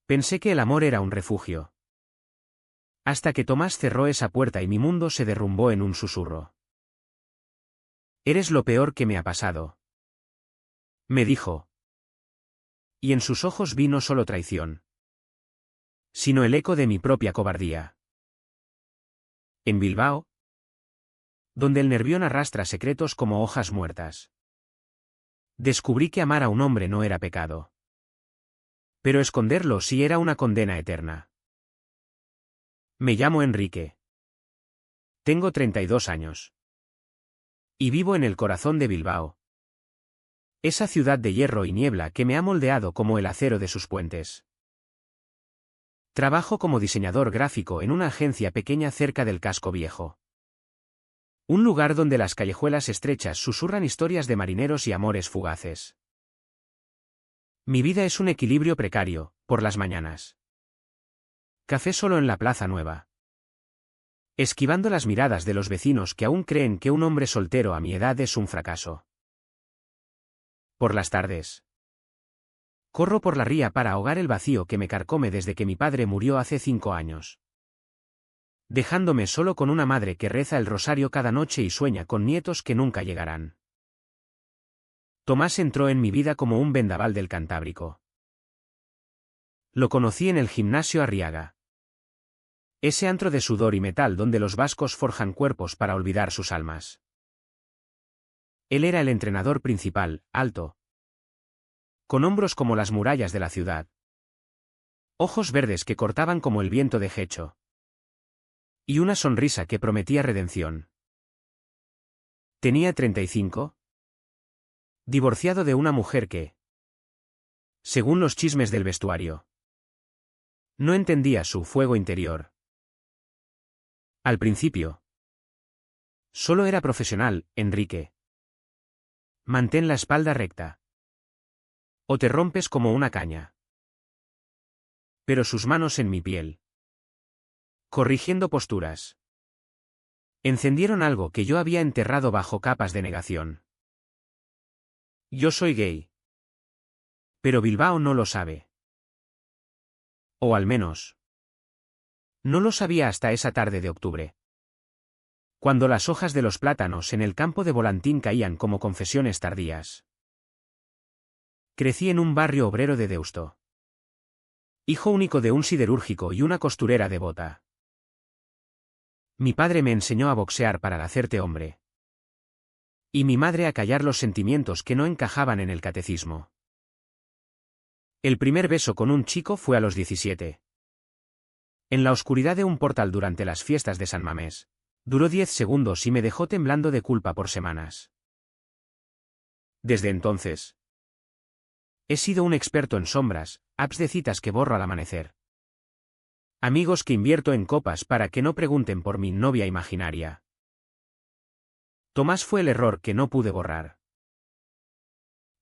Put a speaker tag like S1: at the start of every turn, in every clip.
S1: Pensé que el amor era un refugio. Hasta que Tomás cerró esa puerta y mi mundo se derrumbó en un susurro. Eres lo peor que me ha pasado, me dijo. Y en sus ojos vi no solo traición, sino el eco de mi propia cobardía. En Bilbao, donde el Nervión arrastra secretos como hojas muertas, descubrí que amar a un hombre no era pecado. Pero esconderlo sí era una condena eterna. Me llamo Enrique. Tengo 32 años. Y vivo en el corazón de Bilbao. Esa ciudad de hierro y niebla que me ha moldeado como el acero de sus puentes. Trabajo como diseñador gráfico en una agencia pequeña cerca del Casco Viejo. Un lugar donde las callejuelas estrechas susurran historias de marineros y amores fugaces. Mi vida es un equilibrio precario, por las mañanas. Café solo en la Plaza Nueva. Esquivando las miradas de los vecinos que aún creen que un hombre soltero a mi edad es un fracaso. Por las tardes. Corro por la ría para ahogar el vacío que me carcome desde que mi padre murió hace 5 años. Dejándome solo con una madre que reza el rosario cada noche y sueña con nietos que nunca llegarán. Tomás entró en mi vida como un vendaval del Cantábrico. Lo conocí en el gimnasio Arriaga. Ese antro de sudor y metal donde los vascos forjan cuerpos para olvidar sus almas. Él era el entrenador principal, alto, con hombros como las murallas de la ciudad. Ojos verdes que cortaban como el viento de Hecho. Y una sonrisa que prometía redención. Tenía 35. Divorciado de una mujer que, según los chismes del vestuario, no entendía su fuego interior. Al principio. Solo era profesional, Enrique. Mantén la espalda recta. O te rompes como una caña. Pero sus manos en mi piel, corrigiendo posturas, encendieron algo que yo había enterrado bajo capas de negación. Yo soy gay. Pero Bilbao no lo sabe. O al menos, no lo sabía hasta esa tarde de octubre. Cuando las hojas de los plátanos en el campo de Volantín caían como confesiones tardías. Crecí en un barrio obrero de Deusto. Hijo único de un siderúrgico y una costurera devota. Mi padre me enseñó a boxear para hacerte hombre. Y mi madre a callar los sentimientos que no encajaban en el catecismo. El primer beso con un chico fue a los 17. En la oscuridad de un portal durante las fiestas de San Mamés. Duró 10 segundos y me dejó temblando de culpa por semanas. Desde entonces, he sido un experto en sombras, apps de citas que borro al amanecer. Amigos que invierto en copas para que no pregunten por mi novia imaginaria. Tomás fue el error que no pude borrar.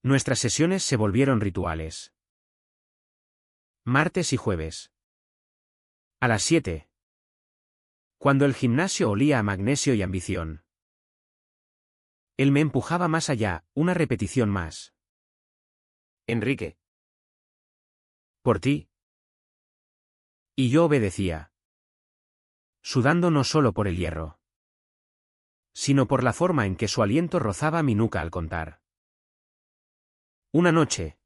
S1: Nuestras sesiones se volvieron rituales. Martes y jueves. A las 7. Cuando el gimnasio olía a magnesio y ambición. Él me empujaba más allá, una repetición más. Enrique. Por ti. Y yo obedecía. Sudando no solo por el hierro, sino por la forma en que su aliento rozaba mi nuca al contar. Una noche.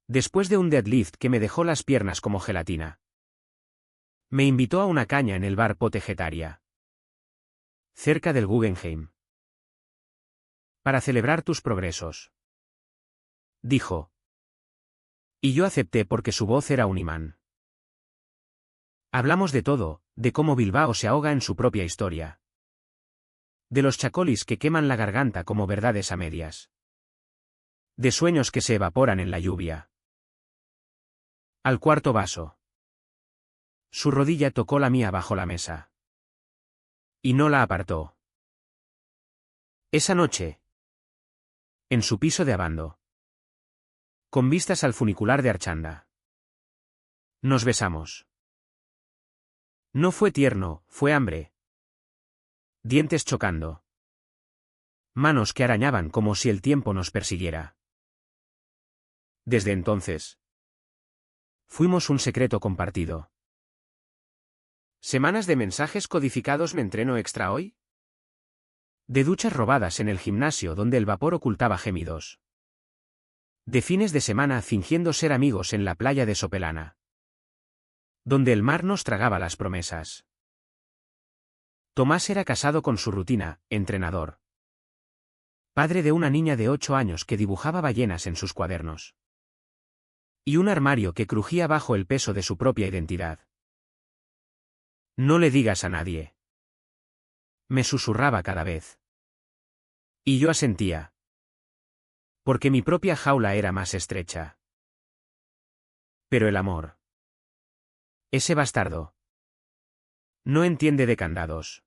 S1: Después de un deadlift que me dejó las piernas como gelatina. Me invitó a una caña en el bar Potegetaria, cerca del Guggenheim. Para celebrar tus progresos, dijo. Y yo acepté porque su voz era un imán. Hablamos de todo, de cómo Bilbao se ahoga en su propia historia. De los chacolis que queman la garganta como verdades a medias. De sueños que se evaporan en la lluvia. Al cuarto vaso. Su rodilla tocó la mía bajo la mesa. Y no la apartó. Esa noche. En su piso de Abando. Con vistas al funicular de Archanda. Nos besamos. No fue tierno, fue hambre. Dientes chocando. Manos que arañaban como si el tiempo nos persiguiera. Desde entonces. Fuimos un secreto compartido. ¿Semanas de mensajes codificados me entreno extra hoy? De duchas robadas en el gimnasio donde el vapor ocultaba gemidos. De fines de semana fingiendo ser amigos en la playa de Sopelana. Donde el mar nos tragaba las promesas. Tomás era casado con su rutina, entrenador. Padre de una niña de 8 años que dibujaba ballenas en sus cuadernos. Y un armario que crujía bajo el peso de su propia identidad. No le digas a nadie. Me susurraba cada vez. Y yo asentía. Porque mi propia jaula era más estrecha. Pero el amor. Ese bastardo. No entiende de candados.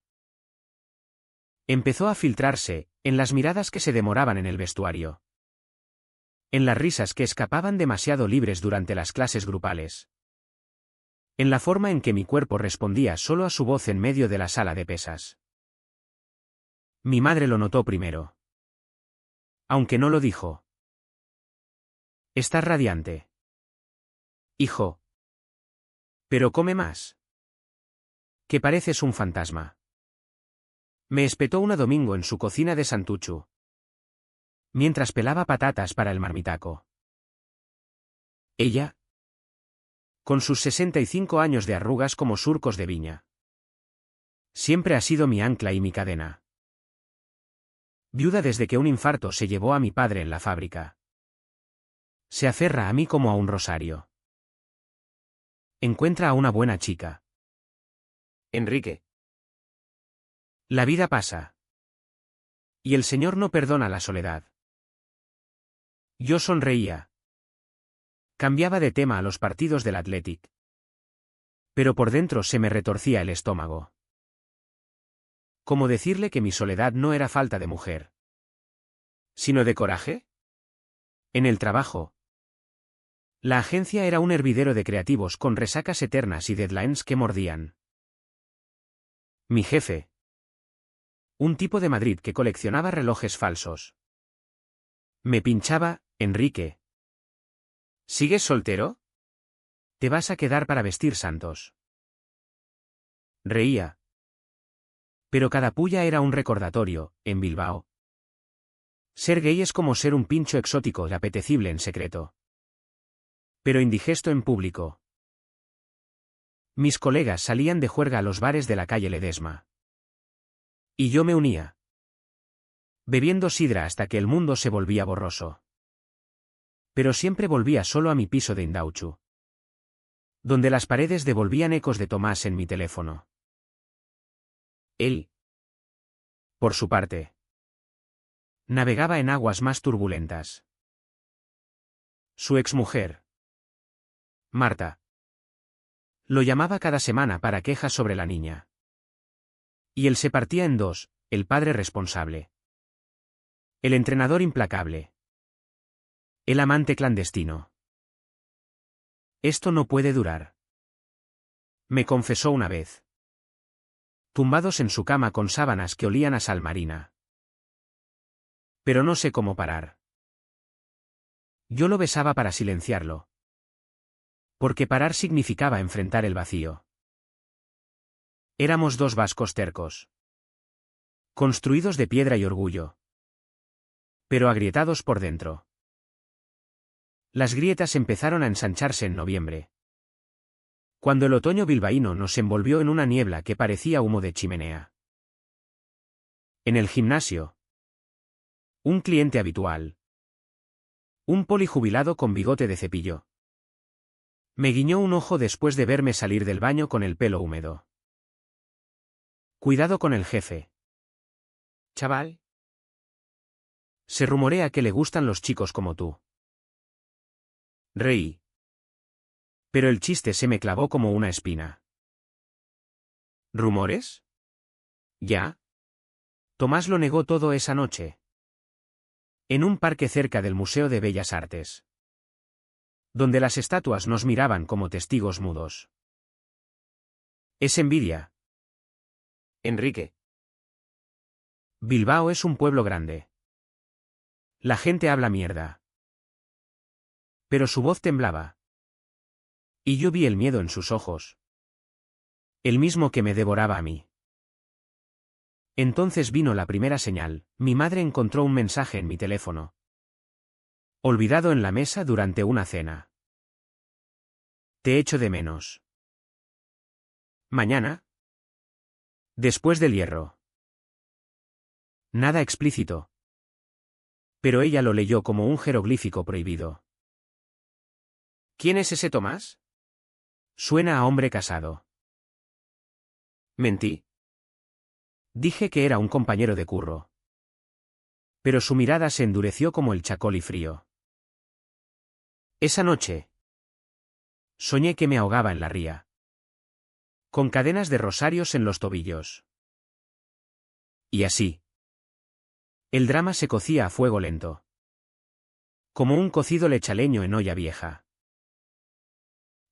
S1: Empezó a filtrarse, en las miradas que se demoraban en el vestuario. En las risas que escapaban demasiado libres durante las clases grupales. En la forma en que mi cuerpo respondía solo a su voz en medio de la sala de pesas. Mi madre lo notó primero. Aunque no lo dijo. Estás radiante. Hijo. Pero come más. Que pareces un fantasma. Me espetó una domingo en su cocina de Santuchu. Mientras pelaba patatas para el marmitaco. Ella. Con sus 65 años de arrugas como surcos de viña. Siempre ha sido mi ancla y mi cadena. Viuda desde que un infarto se llevó a mi padre en la fábrica. Se aferra a mí como a un rosario. Encuentra a una buena chica. Enrique. La vida pasa. Y el Señor no perdona la soledad. Yo sonreía. Cambiaba de tema a los partidos del Athletic. Pero por dentro se me retorcía el estómago. ¿Cómo decirle que mi soledad no era falta de mujer? ¿Sino de coraje? En el trabajo. La agencia era un hervidero de creativos con resacas eternas y deadlines que mordían. Mi jefe. Un tipo de Madrid que coleccionaba relojes falsos. Me pinchaba, Enrique. ¿Sigues soltero? Te vas a quedar para vestir santos. Reía. Pero cada puya era un recordatorio, en Bilbao. Ser gay es como ser un pincho exótico y apetecible en secreto. Pero indigesto en público. Mis colegas salían de juerga a los bares de la calle Ledesma. Y yo me unía. Bebiendo sidra hasta que el mundo se volvía borroso. Pero siempre volvía solo a mi piso de Indauchu. Donde las paredes devolvían ecos de Tomás en mi teléfono. Él. Por su parte. Navegaba en aguas más turbulentas. Su exmujer. Marta. Lo llamaba cada semana para quejas sobre la niña. Y él se partía en dos, el padre responsable. El entrenador implacable. El amante clandestino. Esto no puede durar. Me confesó una vez. Tumbados en su cama con sábanas que olían a sal marina. Pero no sé cómo parar. Yo lo besaba para silenciarlo. Porque parar significaba enfrentar el vacío. Éramos dos vascos tercos. Construidos de piedra y orgullo. Pero agrietados por dentro. Las grietas empezaron a ensancharse en noviembre. Cuando el otoño bilbaíno nos envolvió en una niebla que parecía humo de chimenea. En el gimnasio. Un cliente habitual. Un polijubilado con bigote de cepillo. Me guiñó un ojo después de verme salir del baño con el pelo húmedo. Cuidado con el jefe. Chaval. Se rumorea que le gustan los chicos como tú. Reí. Pero el chiste se me clavó como una espina. ¿Rumores? ¿Ya? Tomás lo negó todo esa noche. En un parque cerca del Museo de Bellas Artes. Donde las estatuas nos miraban como testigos mudos. Es envidia. Enrique. Bilbao es un pueblo grande. La gente habla mierda. Pero su voz temblaba. Y yo vi el miedo en sus ojos. El mismo que me devoraba a mí. Entonces vino la primera señal, mi madre encontró un mensaje en mi teléfono. Olvidado en la mesa durante una cena. Te echo de menos. Mañana. Después del hierro. Nada explícito. Pero ella lo leyó como un jeroglífico prohibido. ¿Quién es ese Tomás? Suena a hombre casado. Mentí. Dije que era un compañero de curro. Pero su mirada se endureció como el chacol y frío. Esa noche. Soñé que me ahogaba en la ría. Con cadenas de rosarios en los tobillos. Y así. El drama se cocía a fuego lento. Como un cocido lechaleño en olla vieja.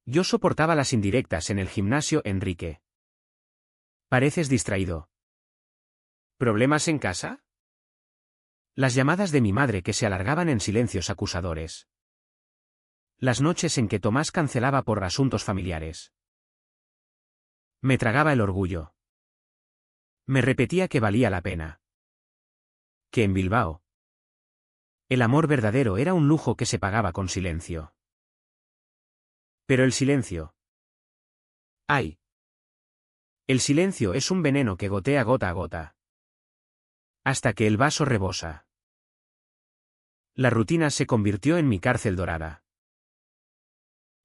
S1: Yo soportaba las indirectas en el gimnasio, Enrique. Pareces distraído. ¿Problemas en casa? Las llamadas de mi madre que se alargaban en silencios acusadores. Las noches en que Tomás cancelaba por asuntos familiares. Me tragaba el orgullo. Me repetía que valía la pena. Que en Bilbao. El amor verdadero era un lujo que se pagaba con silencio. Pero el silencio. ¡Ay! El silencio es un veneno que gotea gota a gota. Hasta que el vaso rebosa. La rutina se convirtió en mi cárcel dorada.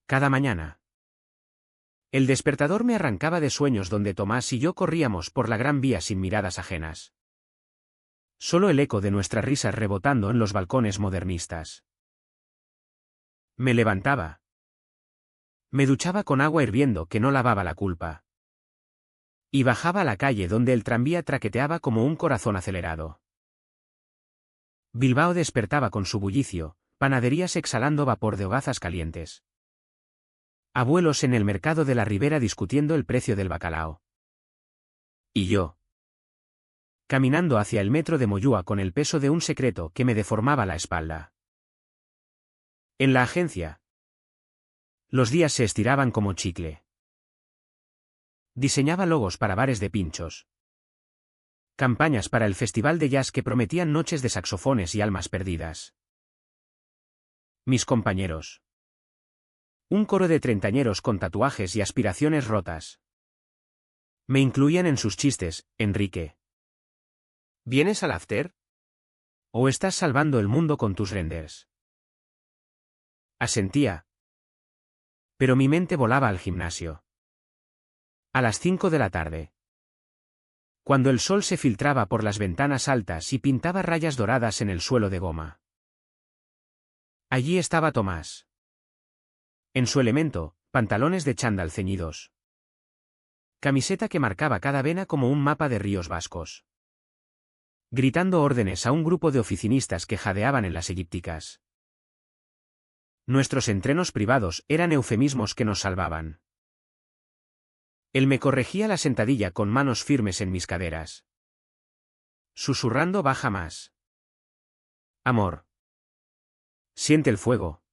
S1: Cada mañana. El despertador me arrancaba de sueños donde Tomás y yo corríamos por la gran vía sin miradas ajenas. Solo el eco de nuestras risas rebotando en los balcones modernistas. Me levantaba. Me duchaba con agua hirviendo que no lavaba la culpa. Y bajaba a la calle donde el tranvía traqueteaba como un corazón acelerado. Bilbao despertaba con su bullicio, panaderías exhalando vapor de hogazas calientes. Abuelos en el mercado de la Ribera discutiendo el precio del bacalao. Y yo. Caminando hacia el metro de Moyúa con el peso de un secreto que me deformaba la espalda. En la agencia. Los días se estiraban como chicle. Diseñaba logos para bares de pinchos. Campañas para el festival de jazz que prometían noches de saxofones y almas perdidas. Mis compañeros. Un coro de treintañeros con tatuajes y aspiraciones rotas. Me incluían en sus chistes, Enrique. ¿Vienes al after? ¿O estás salvando el mundo con tus renders? Asentía. Pero mi mente volaba al gimnasio. A las 5 de la tarde. Cuando el sol se filtraba por las ventanas altas y pintaba rayas doradas en el suelo de goma. Allí estaba Tomás. En su elemento, pantalones de chándal ceñidos. Camiseta que marcaba cada vena como un mapa de ríos vascos. Gritando órdenes a un grupo de oficinistas que jadeaban en las elípticas. Nuestros entrenos privados eran eufemismos que nos salvaban. Él me corregía la sentadilla con manos firmes en mis caderas. Susurrando baja más. Amor. Siente el fuego.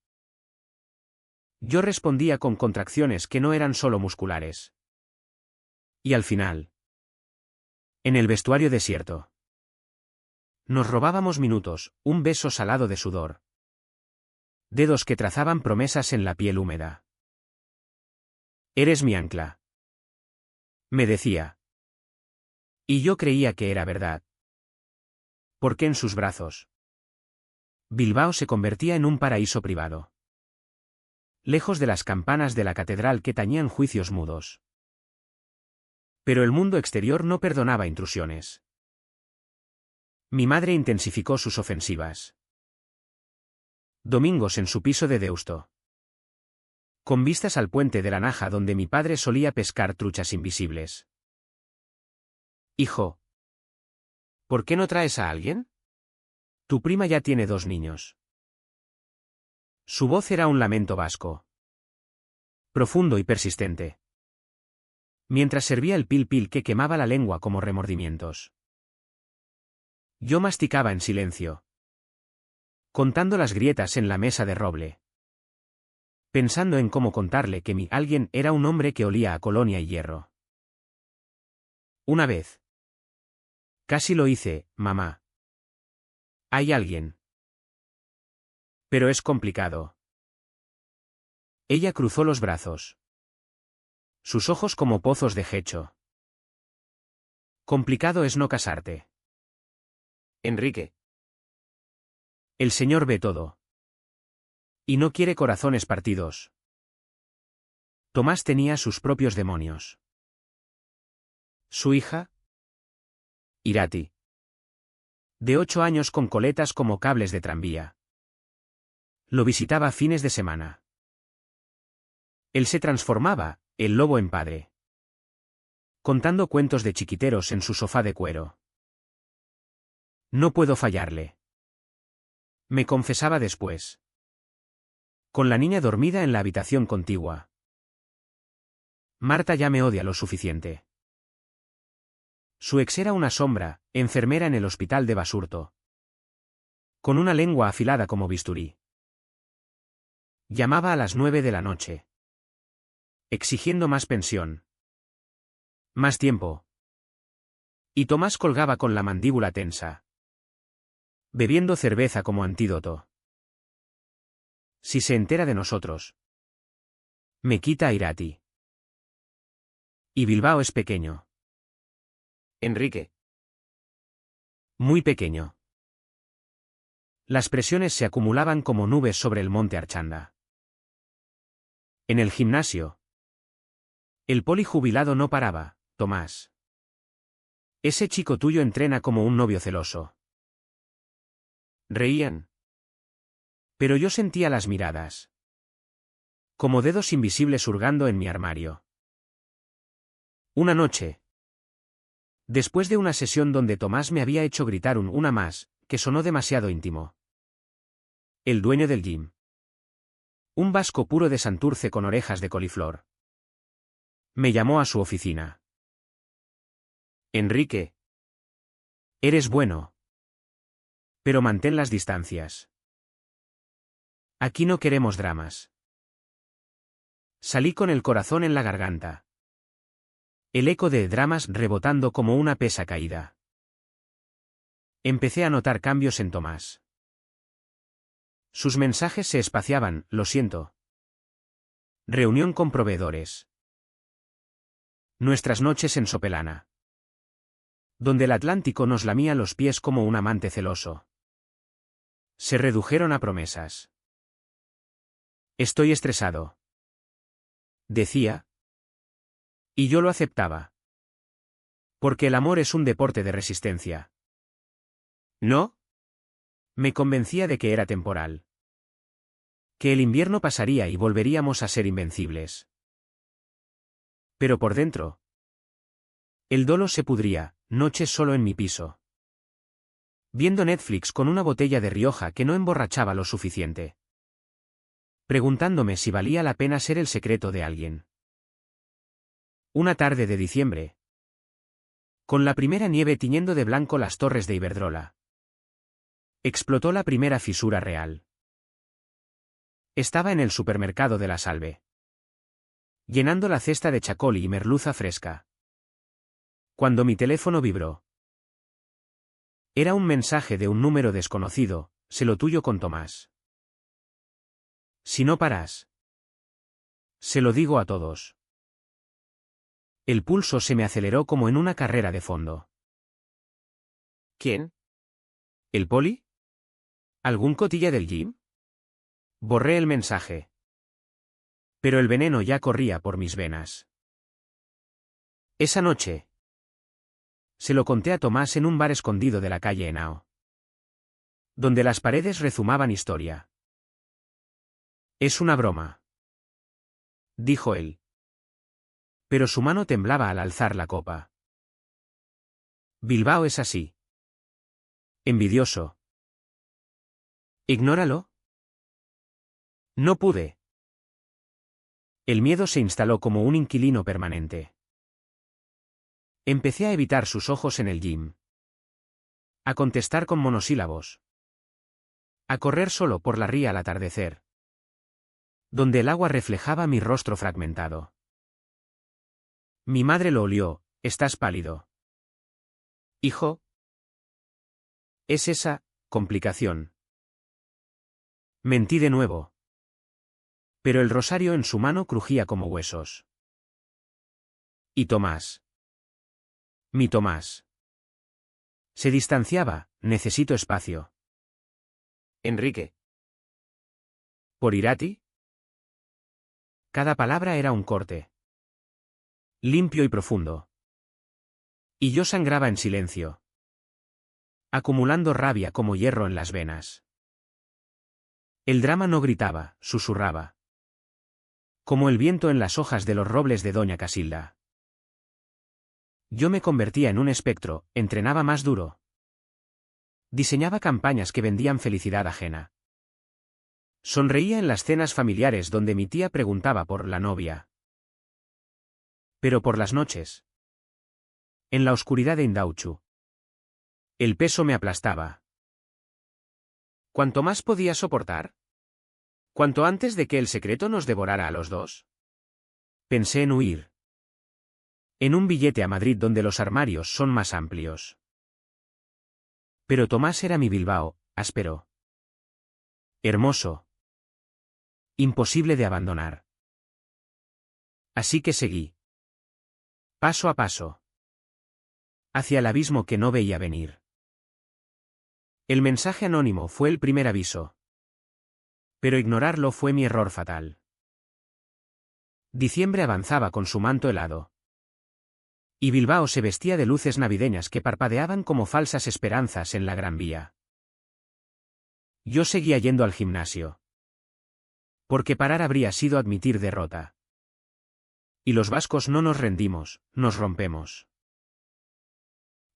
S1: Yo respondía con contracciones que no eran solo musculares. Y al final. En el vestuario desierto. Nos robábamos minutos, un beso salado de sudor. Dedos que trazaban promesas en la piel húmeda. Eres mi ancla. Me decía. Y yo creía que era verdad. Porque en sus brazos. Bilbao se convertía en un paraíso privado. Lejos de las campanas de la catedral que tañían juicios mudos. Pero el mundo exterior no perdonaba intrusiones. Mi madre intensificó sus ofensivas. Domingos en su piso de Deusto. Con vistas al puente de la Naja donde mi padre solía pescar truchas invisibles. Hijo. ¿Por qué no traes a alguien? Tu prima ya tiene 2 niños. Su voz era un lamento vasco. Profundo y persistente. Mientras servía el pil-pil que quemaba la lengua como remordimientos. Yo masticaba en silencio. Contando las grietas en la mesa de roble. pensando en cómo contarle que mi alguien era un hombre que olía a colonia y hierro. Una vez. Casi lo hice, mamá. Hay alguien. Pero es complicado. Ella cruzó los brazos. Sus ojos como pozos de hecho. Complicado es no casarte.
S2: Enrique.
S1: El Señor ve todo. Y no quiere corazones partidos. Tomás tenía sus propios demonios. Su hija, Irati. De 8 años con coletas como cables de tranvía. Lo visitaba fines de semana. Él se transformaba, el lobo en padre. Contando cuentos de chiquiteros en su sofá de cuero. No puedo fallarle. Me confesaba después. Con la niña dormida en la habitación contigua. Marta ya me odia lo suficiente. Su ex era una sombra, enfermera en el hospital de Basurto. Con una lengua afilada como bisturí. Llamaba a las 9 de la noche. Exigiendo más pensión. Más tiempo. Y Tomás colgaba con la mandíbula tensa. Bebiendo cerveza como antídoto. Si se entera de nosotros. Me quita a Irati. Y Bilbao es pequeño.
S2: Enrique.
S1: Muy pequeño. Las presiones se acumulaban como nubes sobre el monte Archanda. En el gimnasio. El poli jubilado no paraba, Tomás. Ese chico tuyo entrena como un novio celoso.
S2: Reían.
S1: Pero yo sentía las miradas. Como dedos invisibles hurgando en mi armario. Una noche. Después de una sesión donde Tomás me había hecho gritar una más, que sonó demasiado íntimo. El dueño del gym. Un vasco puro de Santurce con orejas de coliflor. Me llamó a su oficina.
S2: Enrique.
S1: Eres bueno. Pero mantén las distancias. Aquí no queremos dramas. Salí con el corazón en la garganta. El eco de dramas rebotando como una pesa caída. Empecé a notar cambios en Tomás. Sus mensajes se espaciaban, lo siento. Reunión con proveedores. Nuestras noches en Sopelana. Donde el Atlántico nos lamía los pies como un amante celoso. Se redujeron a promesas. Estoy estresado. Decía. Y yo lo aceptaba. Porque el amor es un deporte de resistencia.
S2: ¿No?
S1: Me convencía de que era temporal. Que el invierno pasaría y volveríamos a ser invencibles. Pero por dentro. El dolo se pudría, noches solo en mi piso. Viendo Netflix con una botella de Rioja que no emborrachaba lo suficiente. Preguntándome si valía la pena ser el secreto de alguien. Una tarde de diciembre. Con la primera nieve tiñendo de blanco las torres de Iberdrola. Explotó la primera fisura real. Estaba en el supermercado de La Salve. Llenando la cesta de chacoli y merluza fresca. Cuando mi teléfono vibró. Era un mensaje de un número desconocido, sé lo tuyo con Tomás. Si no paras. Se lo digo a todos. El pulso se me aceleró como en una carrera de fondo.
S2: ¿Quién?
S1: ¿El poli? ¿Algún cotilla del gym? Borré el mensaje. Pero el veneno ya corría por mis venas. Esa noche. Se lo conté a Tomás en un bar escondido de la calle Henao. Donde las paredes rezumaban historia. Es una broma. Dijo él. Pero su mano temblaba al alzar la copa. Bilbao es así. Envidioso. Ignóralo. No pude. El miedo se instaló como un inquilino permanente. Empecé a evitar sus ojos en el gym. A contestar con monosílabos. A correr solo por la ría al atardecer. donde el agua reflejaba mi rostro fragmentado. Mi madre lo olió. Estás pálido.
S2: Hijo.
S1: Es esa complicación. Mentí de nuevo. Pero el rosario en su mano crujía como huesos. Y Tomás. Mi Tomás. Se distanciaba. Necesito espacio.
S2: Enrique.
S1: ¿Por Irati? Cada palabra era un corte. Limpio y profundo. Y yo sangraba en silencio, acumulando rabia como hierro en las venas. El drama no gritaba, susurraba. Como el viento en las hojas de los robles de Doña Casilda. Yo me convertía en un espectro, entrenaba más duro. Diseñaba campañas que vendían felicidad ajena. Sonreía en las cenas familiares donde mi tía preguntaba por la novia. Pero por las noches. En la oscuridad de Indauchu. El peso me aplastaba.
S2: ¿Cuánto más podía soportar? ¿Cuánto antes de que el secreto nos devorara a los dos?
S1: Pensé en huir. En un billete a Madrid donde los armarios son más amplios. Pero Tomás era mi Bilbao, áspero. Hermoso. Imposible de abandonar. Así que seguí. Paso a paso. Hacia el abismo que no veía venir. El mensaje anónimo fue el primer aviso. Pero ignorarlo fue mi error fatal. Diciembre avanzaba con su manto helado. Y Bilbao se vestía de luces navideñas que parpadeaban como falsas esperanzas en la Gran Vía. Yo seguía yendo al gimnasio. Porque parar habría sido admitir derrota. Y los vascos no nos rendimos, nos rompemos.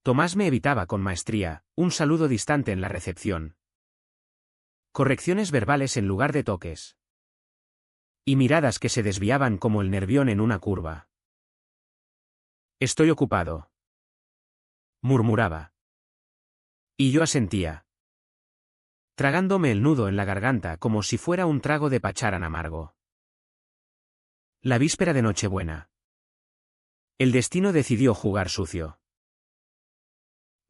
S1: Tomás me evitaba con maestría, un saludo distante en la recepción. Correcciones verbales en lugar de toques. Y miradas que se desviaban como el nervión en una curva. Estoy ocupado. Murmuraba. Y yo asentía. Tragándome el nudo en la garganta como si fuera un trago de pacharán amargo. La víspera de Nochebuena. El destino decidió jugar sucio.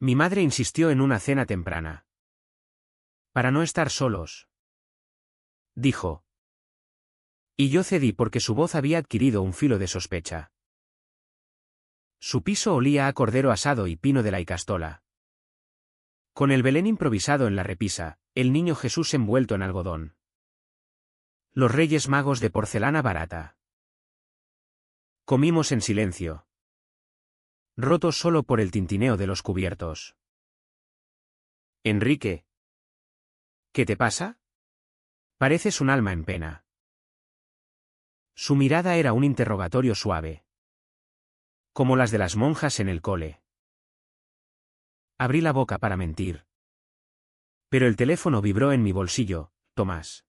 S1: Mi madre insistió en una cena temprana. Para no estar solos. Dijo. Y yo cedí porque su voz había adquirido un filo de sospecha. Su piso olía a cordero asado y pino de la Icastola. Con el Belén improvisado en la repisa, el niño Jesús envuelto en algodón. Los Reyes Magos de porcelana barata. Comimos en silencio. Rotos solo por el tintineo de los cubiertos.
S2: Enrique.
S1: ¿Qué te pasa? Pareces un alma en pena. Su mirada era un interrogatorio suave. Como las de las monjas en el cole. Abrí la boca para mentir. Pero el teléfono vibró en mi bolsillo, Tomás.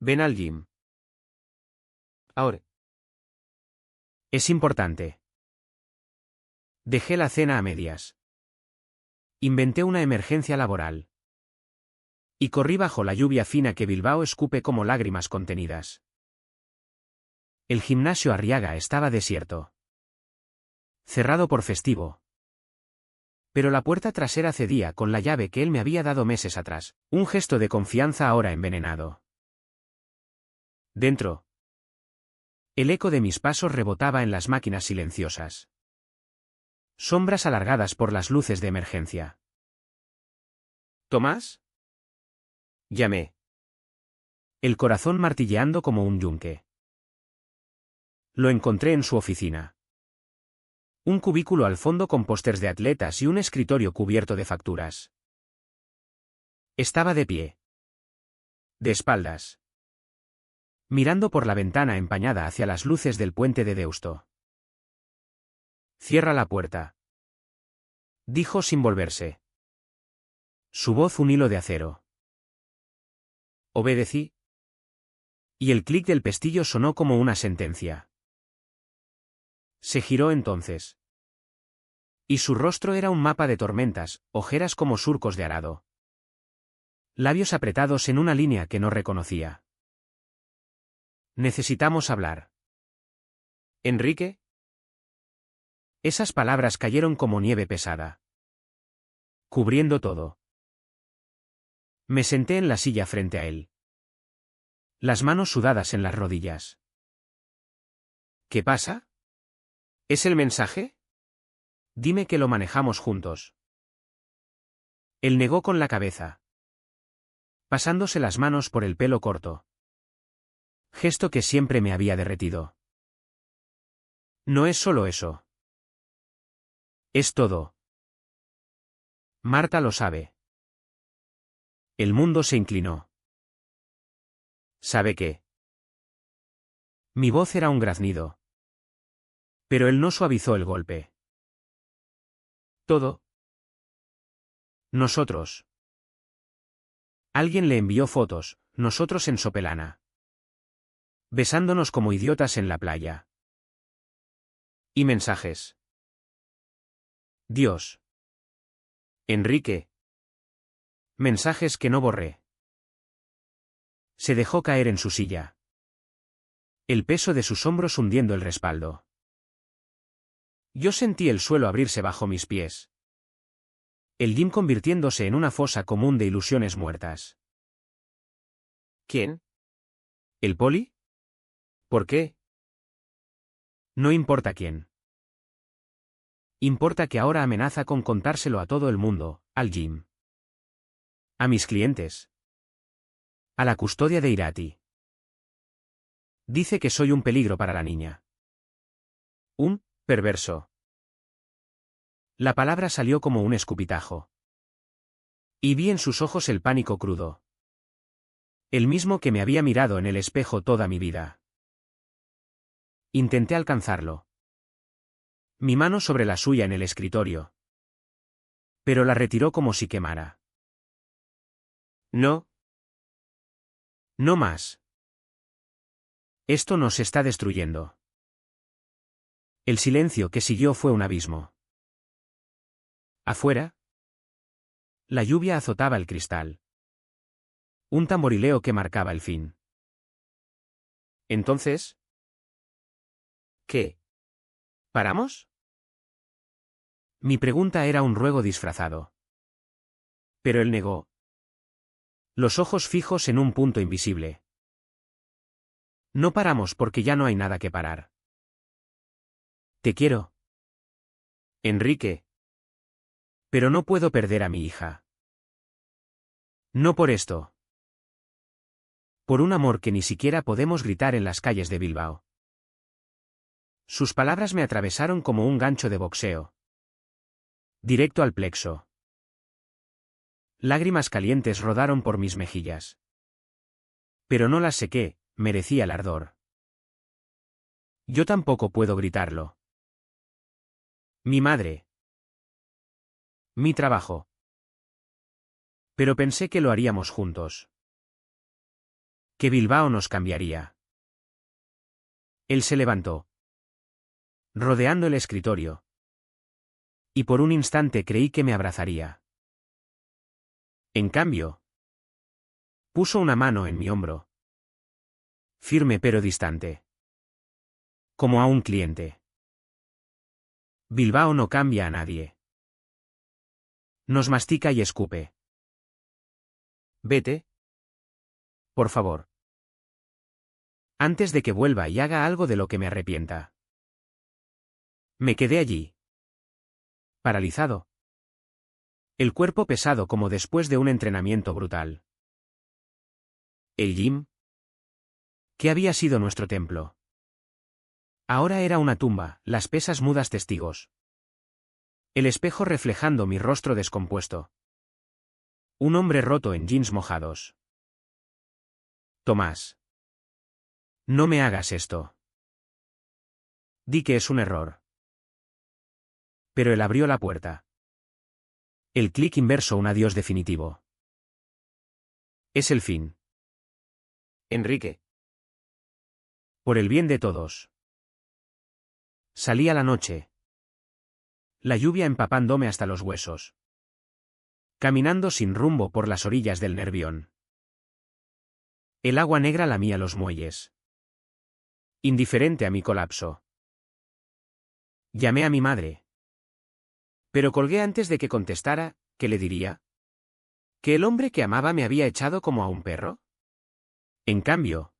S2: Ven al gym. Ahora.
S1: Es importante. Dejé la cena a medias. Inventé una emergencia laboral. Y corrí bajo la lluvia fina que Bilbao escupe como lágrimas contenidas. El gimnasio Arriaga estaba desierto. Cerrado por festivo. Pero la puerta trasera cedía con la llave que él me había dado meses atrás, un gesto de confianza ahora envenenado. Dentro. El eco de mis pasos rebotaba en las máquinas silenciosas. Sombras alargadas por las luces de emergencia.
S2: ¿Tomás? Llamé.
S1: El corazón martilleando como un yunque. Lo encontré en su oficina. Un cubículo al fondo con pósters de atletas y un escritorio cubierto de facturas. Estaba de pie. De espaldas. Mirando por la ventana empañada hacia las luces del puente de Deusto. Cierra la puerta. Dijo sin volverse. Su voz un hilo de acero. Obedecí. Y el clic del pestillo sonó como una sentencia. Se giró entonces. Y su rostro era un mapa de tormentas, ojeras como surcos de arado. Labios apretados en una línea que no reconocía. Necesitamos hablar. ¿Enrique? Esas palabras cayeron como nieve pesada, cubriendo todo. Me senté en la silla frente a él, las manos sudadas en las rodillas. ¿Qué pasa? ¿Es el mensaje? Dime que lo manejamos juntos. Él negó con la cabeza, pasándose las manos por el pelo corto. Gesto que siempre me había derretido. No es solo eso. Es todo. Marta lo sabe. El mundo se inclinó. ¿Sabe qué? Mi voz era un graznido. Pero él no suavizó el golpe. Todo. Nosotros. Alguien le envió fotos, nosotros en Sopelana. Besándonos como idiotas en la playa. Y mensajes. Dios. Enrique. Mensajes que no borré. Se dejó caer en su silla. El peso de sus hombros hundiendo el respaldo. Yo sentí el suelo abrirse bajo mis pies. El gym convirtiéndose en una fosa común de ilusiones muertas. ¿Quién? ¿El poli? ¿Por qué? No importa quién. Importa que ahora amenaza con contárselo a todo el mundo, al gym. A mis clientes. A la custodia de Irati. Dice que soy un peligro para la niña. Un perverso. La palabra salió como un escupitajo. Y vi en sus ojos el pánico crudo. El mismo que me había mirado en el espejo toda mi vida. Intenté alcanzarlo. Mi mano sobre la suya en el escritorio. Pero la retiró como si quemara. No. No más. Esto nos está destruyendo. El silencio que siguió fue un abismo. Afuera. La lluvia azotaba el cristal. Un tamborileo que marcaba el fin. Entonces. ¿Qué? ¿Paramos? Mi pregunta era un ruego disfrazado. Pero él negó. Los ojos fijos en un punto invisible. No paramos porque ya no hay nada que parar. Te quiero. Enrique. Pero no puedo perder a mi hija. No por esto. Por un amor que ni siquiera podemos gritar en las calles de Bilbao. Sus palabras me atravesaron como un gancho de boxeo. Directo al plexo. Lágrimas calientes rodaron por mis mejillas. Pero no las sequé, merecía el ardor. Yo tampoco puedo gritarlo. Mi madre. Mi trabajo. Pero pensé que lo haríamos juntos. Que Bilbao nos cambiaría. Él se levantó, rodeando el escritorio. Y por un instante creí que me abrazaría. En cambio, puso una mano en mi hombro. Firme pero distante. Como a un cliente. Bilbao no cambia a nadie. Nos mastica y escupe. Vete. Por favor. Antes de que vuelva y haga algo de lo que me arrepienta. Me quedé allí. Paralizado. El cuerpo pesado como después de un entrenamiento brutal. El gym. ¿Qué había sido nuestro templo? Ahora era una tumba, las pesas mudas testigos. El espejo reflejando mi rostro descompuesto. Un hombre roto en jeans mojados. Tomás. No me hagas esto. Di que es un error. Pero él abrió la puerta. El clic inverso, un adiós definitivo. Es el fin. Enrique. Por el bien de todos. Salí a la noche. La lluvia empapándome hasta los huesos. Caminando sin rumbo por las orillas del Nervión. El agua negra lamía los muelles. indiferente a mi colapso. Llamé a mi madre. Pero colgué antes de que contestara. ¿Qué le diría? ¿Que el hombre que amaba me había echado como a un perro? En cambio,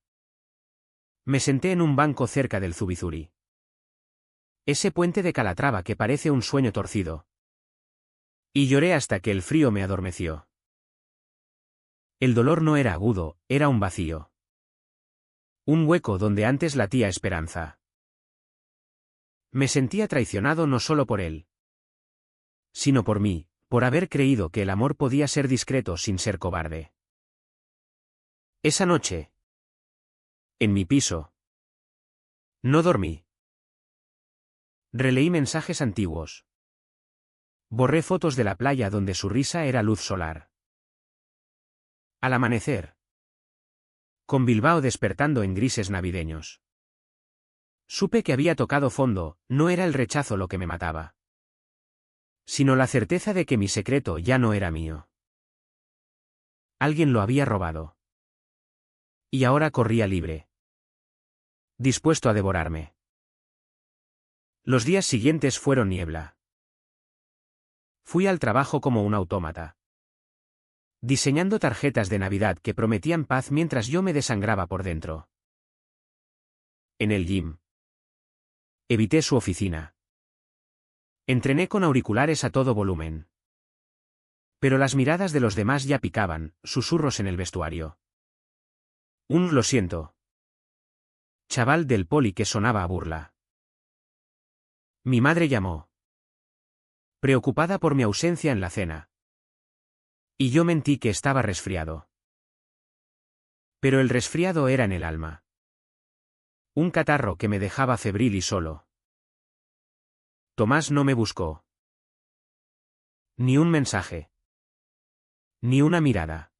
S1: me senté en un banco cerca del Zubizuri. Ese puente de Calatrava que parece un sueño torcido. Y lloré hasta que el frío me adormeció. El dolor no era agudo, era un vacío. Un hueco donde antes latía esperanza. Me sentía traicionado no solo por él, sino por mí, por haber creído que el amor podía ser discreto sin ser cobarde. Esa noche, en mi piso, no dormí. Releí mensajes antiguos. Borré fotos de la playa donde su risa era luz solar. Al amanecer, con Bilbao despertando en grises navideños, supe que había tocado fondo. No era el rechazo lo que me mataba, sino la certeza de que mi secreto ya no era mío. Alguien lo había robado. Y ahora corría libre, dispuesto a devorarme. Los días siguientes fueron niebla. Fui al trabajo como un autómata, diseñando tarjetas de Navidad que prometían paz mientras yo me desangraba por dentro. En el gym, evité su oficina. Entrené con auriculares a todo volumen. Pero las miradas de los demás ya picaban, susurros en el vestuario. Lo siento. Chaval del poli que sonaba a burla. Mi madre llamó, preocupada por mi ausencia en la cena. Y yo mentí que estaba resfriado. Pero el resfriado era en el alma. Un catarro que me dejaba febril y solo. Tomás no me buscó. Ni un mensaje. Ni una mirada.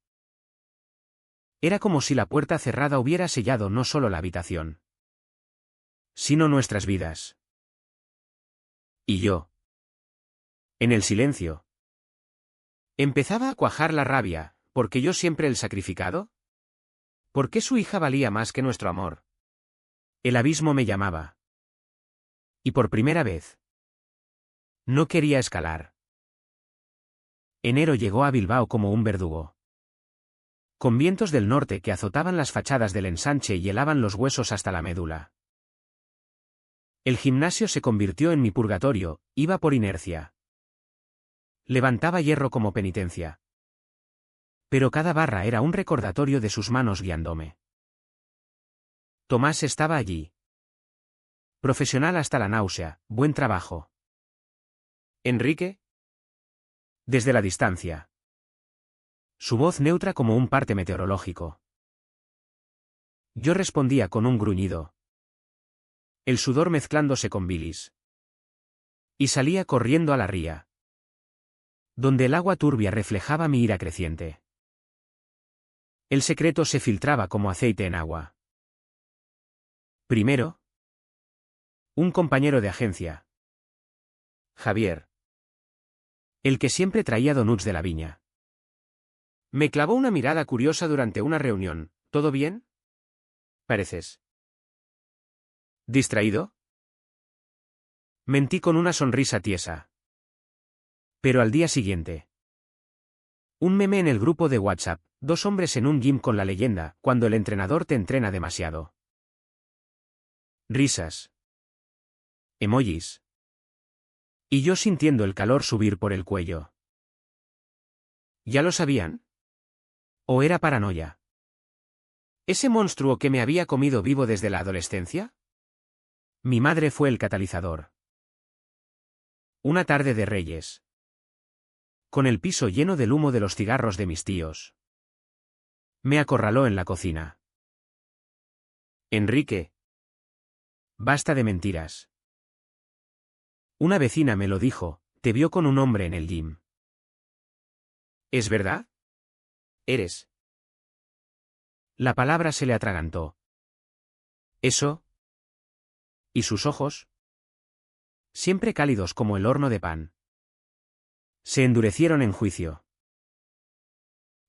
S1: Era como si la puerta cerrada hubiera sellado no solo la habitación, sino nuestras vidas. Y yo, en el silencio, empezaba a cuajar la rabia. ¿Por qué yo siempre el sacrificado? ¿Por qué su hija valía más que nuestro amor? El abismo me llamaba. Y por primera vez, no quería escalar. Enero llegó a Bilbao como un verdugo, con vientos del norte que azotaban las fachadas del ensanche y helaban los huesos hasta la médula. El gimnasio se convirtió en mi purgatorio. Iba por inercia. Levantaba hierro como penitencia. Pero cada barra era un recordatorio de sus manos guiándome. Tomás estaba allí. Profesional hasta la náusea, buen trabajo. ¿Enrique? Desde la distancia. Su voz neutra como un parte meteorológico. Yo respondía con un gruñido, el sudor mezclándose con bilis. Y salía corriendo a la ría, donde el agua turbia reflejaba mi ira creciente. El secreto se filtraba como aceite en agua. Primero, un compañero de agencia. Javier. El que siempre traía donuts de la viña. Me clavó una mirada curiosa durante una reunión. ¿Todo bien? Pareces ¿distraído? Mentí con una sonrisa tiesa. Pero al día siguiente, un meme en el grupo de WhatsApp, 2 hombres en un gym con la leyenda, cuando el entrenador te entrena demasiado. Risas. Emojis. Y yo sintiendo el calor subir por el cuello. ¿Ya lo sabían? ¿O era paranoia? ¿Ese monstruo que me había comido vivo desde la adolescencia? Mi madre fue el catalizador. Una tarde de Reyes, con el piso lleno del humo de los cigarros de mis tíos, me acorraló en la cocina. Enrique. Basta de mentiras. Una vecina me lo dijo, te vio con un hombre en el gym. ¿Es verdad? Eres. La palabra se le atragantó. ¿Eso? ¿Y sus ojos? Siempre cálidos como el horno de pan. Se endurecieron en juicio.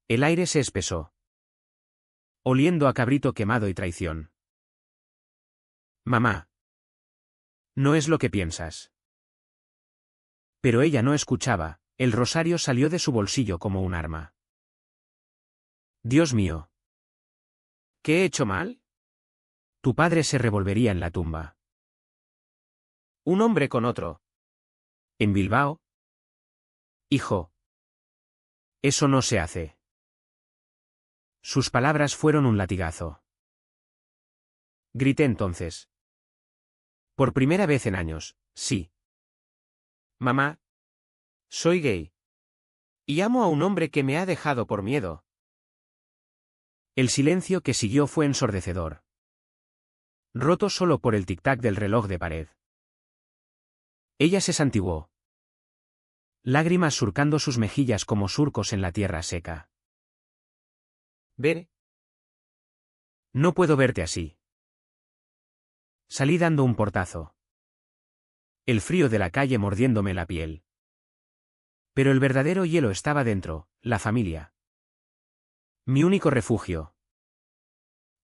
S1: El aire se espesó, oliendo a cabrito quemado y traición. Mamá. No es lo que piensas. Pero ella no escuchaba, el rosario salió de su bolsillo como un arma. Dios mío. ¿Qué he hecho mal? Tu padre se revolvería en la tumba. Un hombre con otro. ¿En Bilbao? Hijo. Eso no se hace. Sus palabras fueron un latigazo. Grité entonces. Por primera vez en años, sí. Mamá. Soy gay. Y amo a un hombre que me ha dejado por miedo. El silencio que siguió fue ensordecedor. Roto solo por el tic-tac del reloj de pared. Ella se santiguó. Lágrimas surcando sus mejillas como surcos en la tierra seca. Ver. No puedo verte así. Salí dando un portazo. El frío de la calle mordiéndome la piel. Pero el verdadero hielo estaba dentro, la familia. Mi único refugio.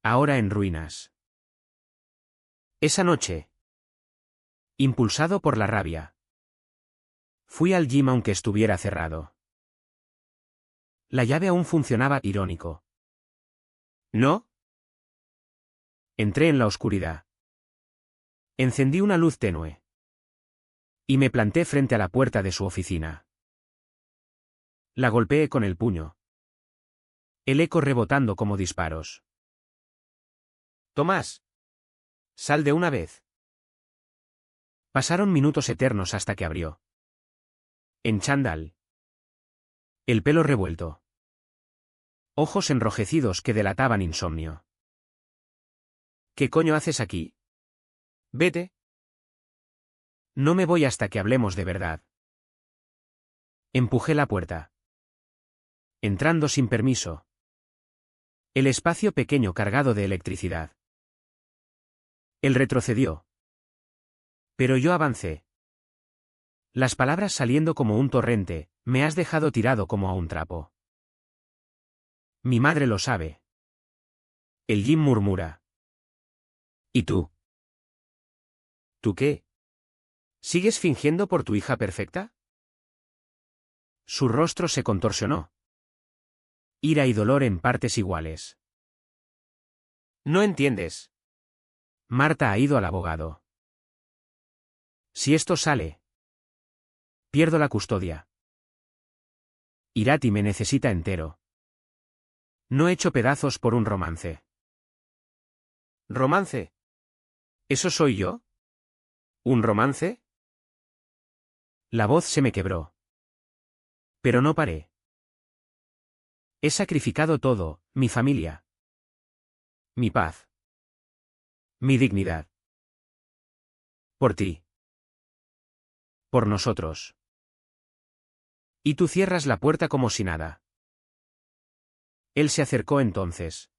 S1: Ahora en ruinas. Esa noche. Impulsado por la rabia. Fui al gym aunque estuviera cerrado. La llave aún funcionaba irónico. ¿No? Entré en la oscuridad. Encendí una luz tenue. Y me planté frente a la puerta de su oficina. La golpeé con el puño. El eco rebotando como disparos. Tomás. Sal de una vez. Pasaron minutos eternos hasta que abrió. En chándal. El pelo revuelto. Ojos enrojecidos que delataban insomnio. ¿Qué coño haces aquí? Vete. No me voy hasta que hablemos de verdad. Empujé la puerta. Entrando sin permiso. El espacio pequeño cargado de electricidad. Él retrocedió. Pero yo avancé. Las palabras saliendo como un torrente, me has dejado tirado como a un trapo. Mi madre lo sabe. El Jim murmura. ¿Y tú? ¿Tú qué? ¿Sigues fingiendo por tu hija perfecta? Su rostro se contorsionó. Ira y dolor en partes iguales. No entiendes. Marta ha ido al abogado. Si esto sale, pierdo la custodia. Irati me necesita entero. No hecho pedazos por un romance. ¿Romance? ¿Eso soy yo? ¿Un romance? La voz se me quebró. Pero no paré. He sacrificado todo, mi familia. Mi paz. Mi dignidad. Por ti. Por nosotros. Y tú cierras la puerta como si nada. Él se acercó entonces.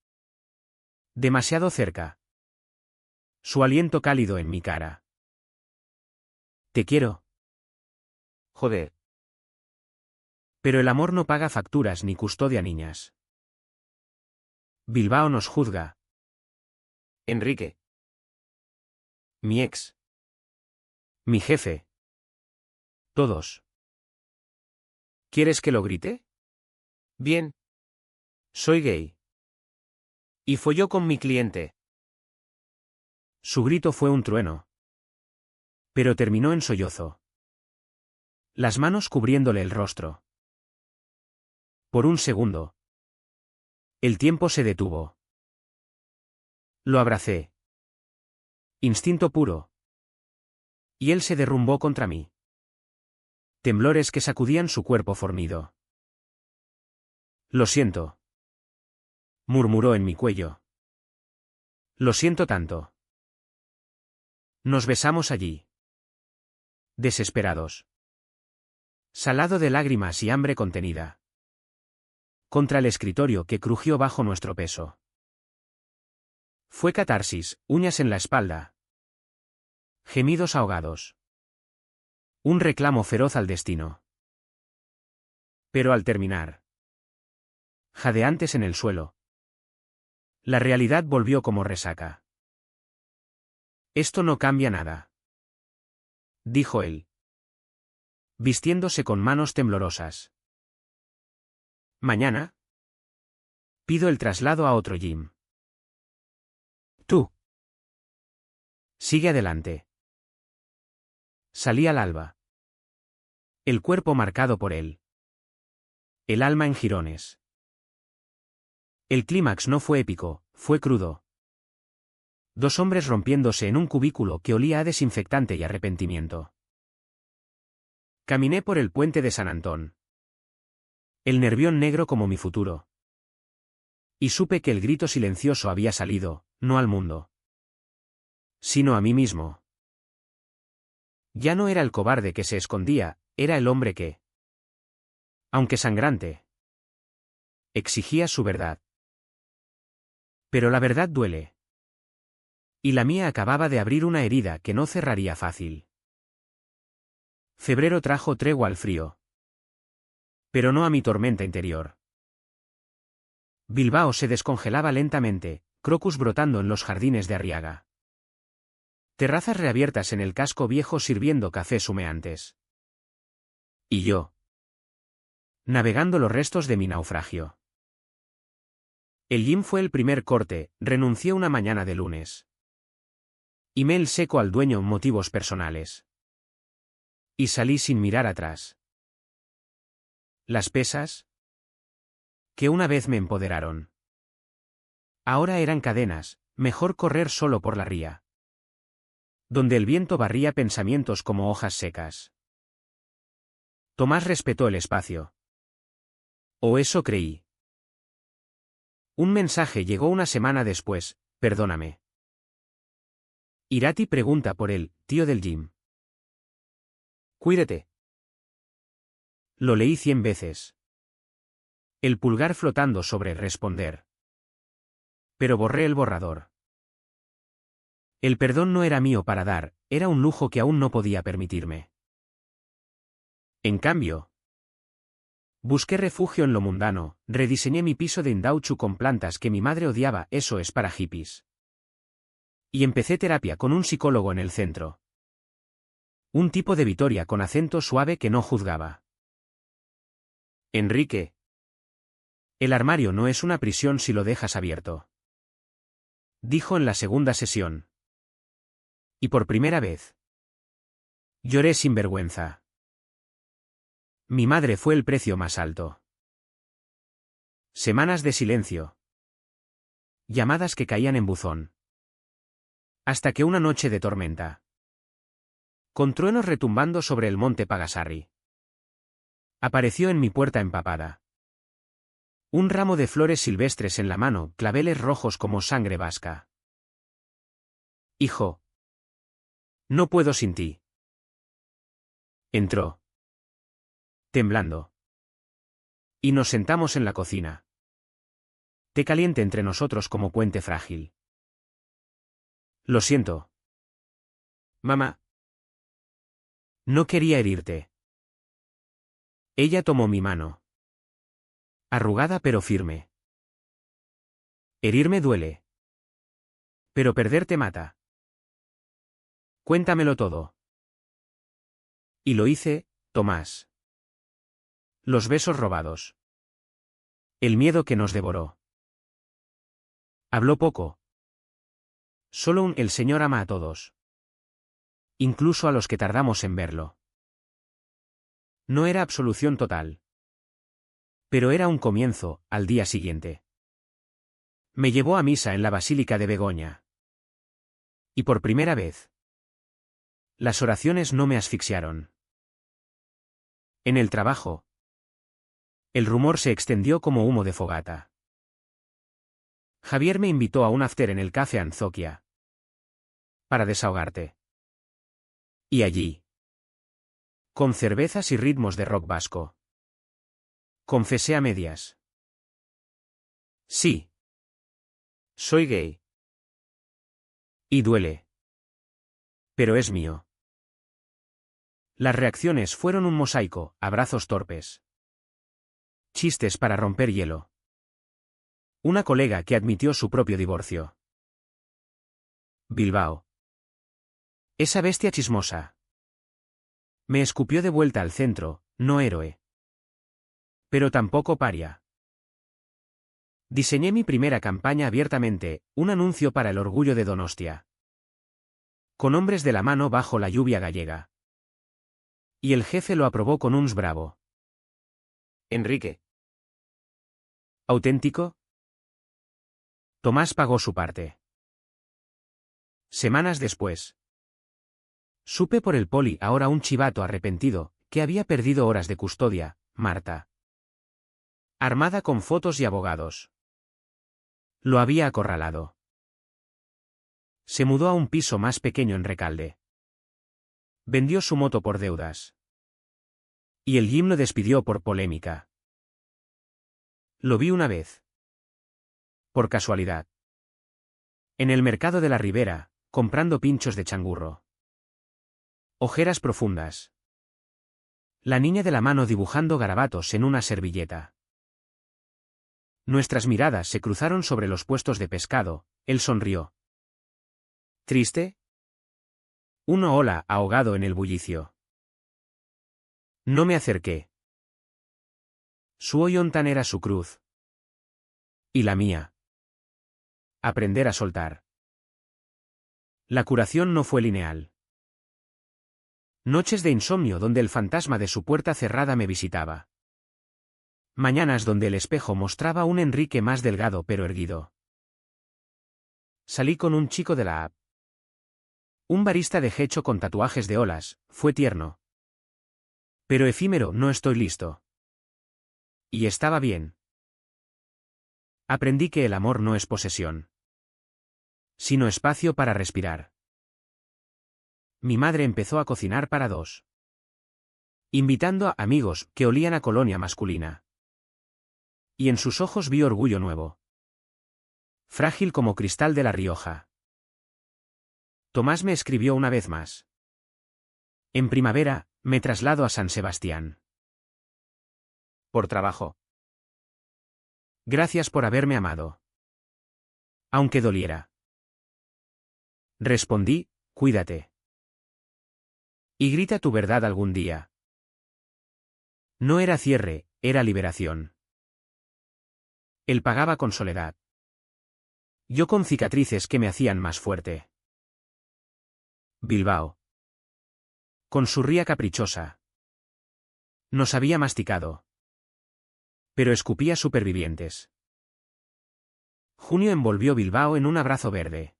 S1: Demasiado cerca. Su aliento cálido en mi cara. Te quiero. Joder. Pero el amor no paga facturas ni custodia niñas. Bilbao nos juzga. Enrique. Mi ex. Mi jefe. Todos. ¿Quieres que lo grite? Bien. Soy gay. Y folló con mi cliente. Su grito fue un trueno. Pero terminó en sollozo. Las manos cubriéndole el rostro. Por un segundo. El tiempo se detuvo. Lo abracé. Instinto puro. Y él se derrumbó contra mí. Temblores que sacudían su cuerpo fornido. Lo siento. Murmuró en mi cuello. Lo siento tanto. Nos besamos allí. Desesperados. Salado de lágrimas y hambre contenida. Contra el escritorio que crujió bajo nuestro peso. Fue catarsis, uñas en la espalda. Gemidos ahogados. Un reclamo feroz al destino. Pero al terminar. Jadeantes en el suelo. La realidad volvió como resaca. Esto no cambia nada, dijo él, vistiéndose con manos temblorosas. Mañana pido el traslado a otro gym. Tú. Sigue adelante. Salí al alba. El cuerpo marcado por él. El alma en jirones. El clímax no fue épico, fue crudo. Dos hombres rompiéndose en un cubículo que olía a desinfectante y arrepentimiento. Caminé por el puente de San Antón. El nervión negro como mi futuro. Y supe que el grito silencioso había salido, no al mundo, sino a mí mismo. Ya no era el cobarde que se escondía, era el hombre que, aunque sangrante, exigía su verdad. Pero la verdad duele. Y la mía acababa de abrir una herida que no cerraría fácil. Febrero trajo tregua al frío. Pero no a mi tormenta interior. Bilbao se descongelaba lentamente, crocus brotando en los jardines de Arriaga. Terrazas reabiertas en el casco viejo sirviendo cafés humeantes. Y yo, navegando los restos de mi naufragio. El gym fue el primer corte, renuncié una mañana de lunes. Email seco al dueño motivos personales. Y salí sin mirar atrás. Las pesas, que una vez me empoderaron, ahora eran cadenas, mejor correr solo por la ría. Donde el viento barría pensamientos como hojas secas. Tomás respetó el espacio. O eso creí. Un mensaje llegó una semana después, perdóname. Irati pregunta por él, tío del gym. Cuídate. Lo leí 100 veces. El pulgar flotando sobre responder. Pero borré el borrador. El perdón no era mío para dar, era un lujo que aún no podía permitirme. En cambio, busqué refugio en lo mundano, rediseñé mi piso de Indauchu con plantas que mi madre odiaba, eso es para hippies. Y empecé terapia con un psicólogo en el centro. Un tipo de Vitoria con acento suave que no juzgaba. Enrique. El armario no es una prisión si lo dejas abierto. Dijo en la segunda sesión. Y por primera vez. Lloré sin vergüenza. Mi madre fue el precio más alto. Semanas de silencio. Llamadas que caían en buzón. Hasta que una noche de tormenta. Con truenos retumbando sobre el monte Pagasarri. Apareció en mi puerta empapada. Un ramo de flores silvestres en la mano, claveles rojos como sangre vasca. Hijo. No puedo sin ti. Entró. Temblando. Y nos sentamos en la cocina. Té caliente entre nosotros como puente frágil. Lo siento. Mamá. No quería herirte. Ella tomó mi mano. Arrugada pero firme. Herirme duele. Pero perderte mata. Cuéntamelo todo. Y lo hice, Tomás. Los besos robados. El miedo que nos devoró. Habló poco. Solo el Señor ama a todos. Incluso a los que tardamos en verlo. No era absolución total. Pero era un comienzo, al día siguiente. Me llevó a misa en la Basílica de Begoña. Y por primera vez. Las oraciones no me asfixiaron. En el trabajo. El rumor se extendió como humo de fogata. Javier me invitó a un after en el Café Anzoquia. Para desahogarte. Y allí. Con cervezas y ritmos de rock vasco. Confesé a medias. Sí. Soy gay. Y duele. Pero es mío. Las reacciones fueron un mosaico, abrazos torpes. Chistes para romper hielo. Una colega que admitió su propio divorcio. Bilbao. Esa bestia chismosa. Me escupió de vuelta al centro, no héroe. Pero tampoco paria. Diseñé mi primera campaña abiertamente, un anuncio para el orgullo de Donostia. Con hombres de la mano bajo la lluvia gallega. Y el jefe lo aprobó con un bravo.
S2: Enrique.
S1: ¿Auténtico? Tomás pagó su parte. Semanas después. Supe por el poli, ahora un chivato arrepentido, que había perdido horas de custodia, Marta. Armada con fotos y abogados. Lo había acorralado. Se mudó a un piso más pequeño en Recalde. Vendió su moto por deudas. Y el Jim lo despidió por polémica. Lo vi una vez. Por casualidad. En el mercado de la Ribera, comprando pinchos de changurro. Ojeras profundas. La niña de la mano dibujando garabatos en una servilleta. Nuestras miradas se cruzaron sobre los puestos de pescado, él sonrió. ¿Triste? Uno hola, ahogado en el bullicio. No me acerqué. Su hoyontan era su cruz. Y la mía. Aprender a soltar. La curación no fue lineal. Noches de insomnio donde el fantasma de su puerta cerrada me visitaba. Mañanas donde el espejo mostraba un Enrique más delgado pero erguido. Salí con un chico de la app. Un barista de hecho con tatuajes de olas, fue tierno. Pero efímero, no estoy listo. Y estaba bien. Aprendí que el amor no es posesión, sino espacio para respirar. Mi madre empezó a cocinar para dos. Invitando a amigos que olían a colonia masculina. Y en sus ojos vi orgullo nuevo. Frágil como cristal de La Rioja. Tomás me escribió una vez más. En primavera, me traslado a San Sebastián. Por trabajo. Gracias por haberme amado. Aunque doliera. Respondí, cuídate. Y grita tu verdad algún día. No era cierre, era liberación. Él pagaba con soledad. Yo con cicatrices que me hacían más fuerte. Bilbao. Con su ría caprichosa. Nos había masticado. Pero escupía supervivientes. Junio envolvió Bilbao en un abrazo verde.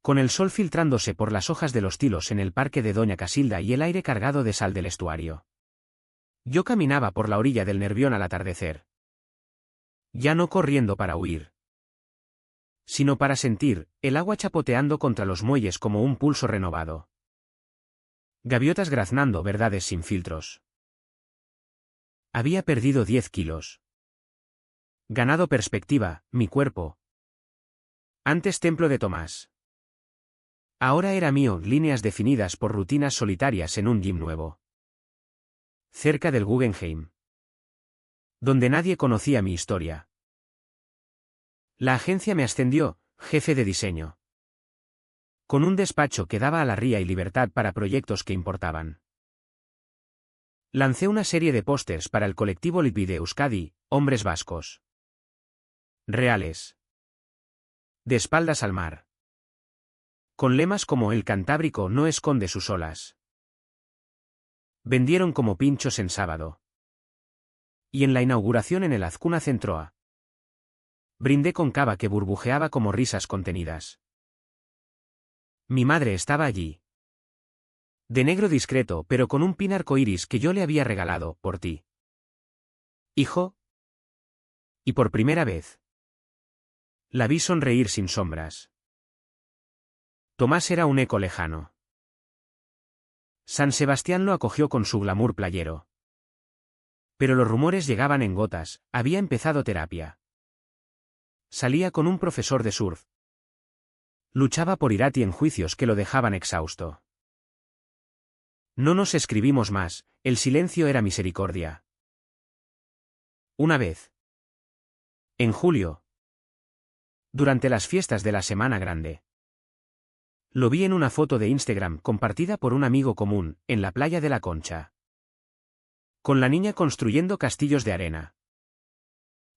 S1: Con el sol filtrándose por las hojas de los tilos en el parque de Doña Casilda y el aire cargado de sal del estuario. Yo caminaba por la orilla del Nervión al atardecer. Ya no corriendo para huir, sino para sentir el agua chapoteando contra los muelles como un pulso renovado. Gaviotas graznando verdades sin filtros. Había perdido 10 kilos. Ganado perspectiva, mi cuerpo. Antes templo de Tomás. Ahora era mío, líneas definidas por rutinas solitarias en un gym nuevo. Cerca del Guggenheim. Donde nadie conocía mi historia. La agencia me ascendió, jefe de diseño. Con un despacho que daba a la ría y libertad para proyectos que importaban. Lancé una serie de pósters para el colectivo Litvi de Euskadi, hombres vascos. Reales. De espaldas al mar. Con lemas como el Cantábrico no esconde sus olas. Vendieron como pinchos en sábado. Y en la inauguración en el Azcuna Centroa. Brindé con cava que burbujeaba como risas contenidas. Mi madre estaba allí. De negro discreto pero con un pin arcoíris que yo le había regalado, por ti. Hijo. Y por primera vez. La vi sonreír sin sombras. Tomás era un eco lejano. San Sebastián lo acogió con su glamour playero. Pero los rumores llegaban en gotas, había empezado terapia. Salía con un profesor de surf. Luchaba por Irati en juicios que lo dejaban exhausto. No nos escribimos más, el silencio era misericordia. Una vez. En julio. Durante las fiestas de la Semana Grande. Lo vi en una foto de Instagram compartida por un amigo común, en la playa de la Concha. Con la niña construyendo castillos de arena.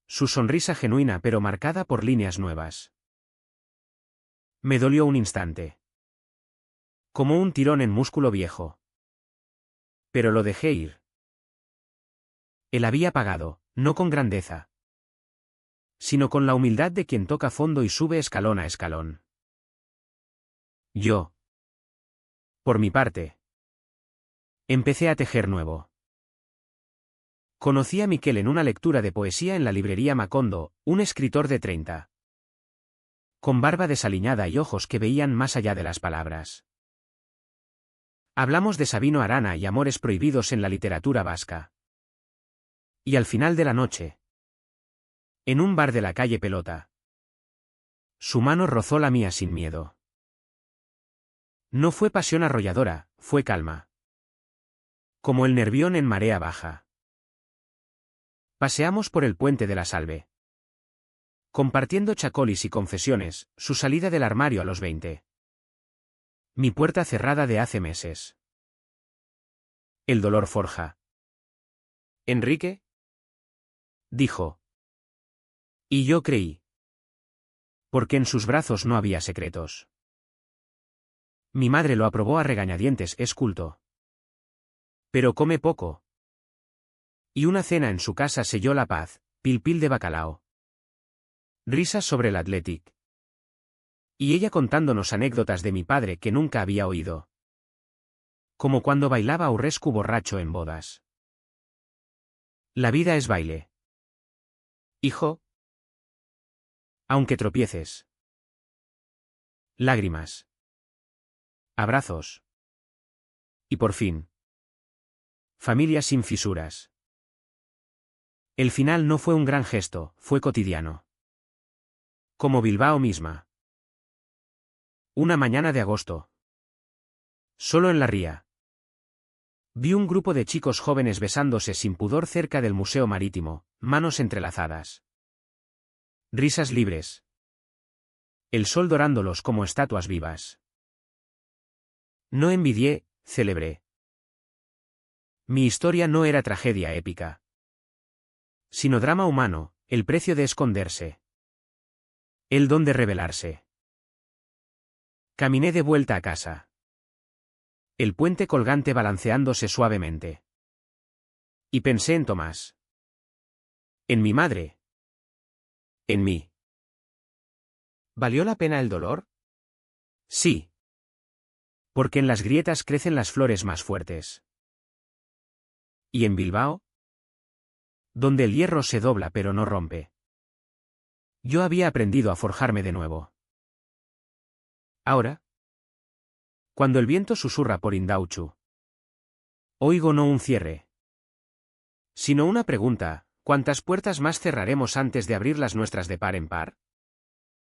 S1: Su sonrisa genuina pero marcada por líneas nuevas. Me dolió un instante. Como un tirón en músculo viejo. Pero lo dejé ir. Él había pagado, no con grandeza, sino con la humildad de quien toca fondo y sube escalón a escalón. Yo, por mi parte, empecé a tejer nuevo. Conocí a Miquel en una lectura de poesía en la librería Macondo, un escritor de 30. Con barba desaliñada y ojos que veían más allá de las palabras. Hablamos de Sabino Arana y amores prohibidos en la literatura vasca. Y al final de la noche, en un bar de la calle Pelota, su mano rozó la mía sin miedo. No fue pasión arrolladora, fue calma. Como el Nervión en marea baja. Paseamos por el puente de la Salve. Compartiendo chacolis y confesiones, su salida del armario a los 20. Mi puerta cerrada de hace meses. El dolor forja. ¿Enrique? Dijo. Y yo creí. Porque en sus brazos no había secretos. Mi madre lo aprobó a regañadientes, es culto. Pero come poco. Y una cena en su casa selló la paz, pil de bacalao. Risas sobre el Athletic. Y ella contándonos anécdotas de mi padre que nunca había oído. Como cuando bailaba aurrescu borracho en bodas. La vida es baile. Hijo. Aunque tropieces. Lágrimas. Abrazos. Y por fin. Familia sin fisuras. El final no fue un gran gesto, fue cotidiano. Como Bilbao misma. Una mañana de agosto. Solo en la ría. Vi un grupo de chicos jóvenes besándose sin pudor cerca del Museo Marítimo, manos entrelazadas. Risas libres. El sol dorándolos como estatuas vivas. No envidié, celebré. Mi historia no era tragedia épica, sino drama humano, el precio de esconderse. El don de revelarse. Caminé de vuelta a casa. El puente colgante balanceándose suavemente. Y pensé en Tomás. En mi madre. En mí. ¿Valió la pena el dolor? Sí. Porque en las grietas crecen las flores más fuertes. ¿Y en Bilbao? Donde el hierro se dobla pero no rompe. Yo había aprendido a forjarme de nuevo. Ahora, cuando el viento susurra por Indauchu, oigo no un cierre, sino una pregunta: ¿cuántas puertas más cerraremos antes de abrir las nuestras de par en par?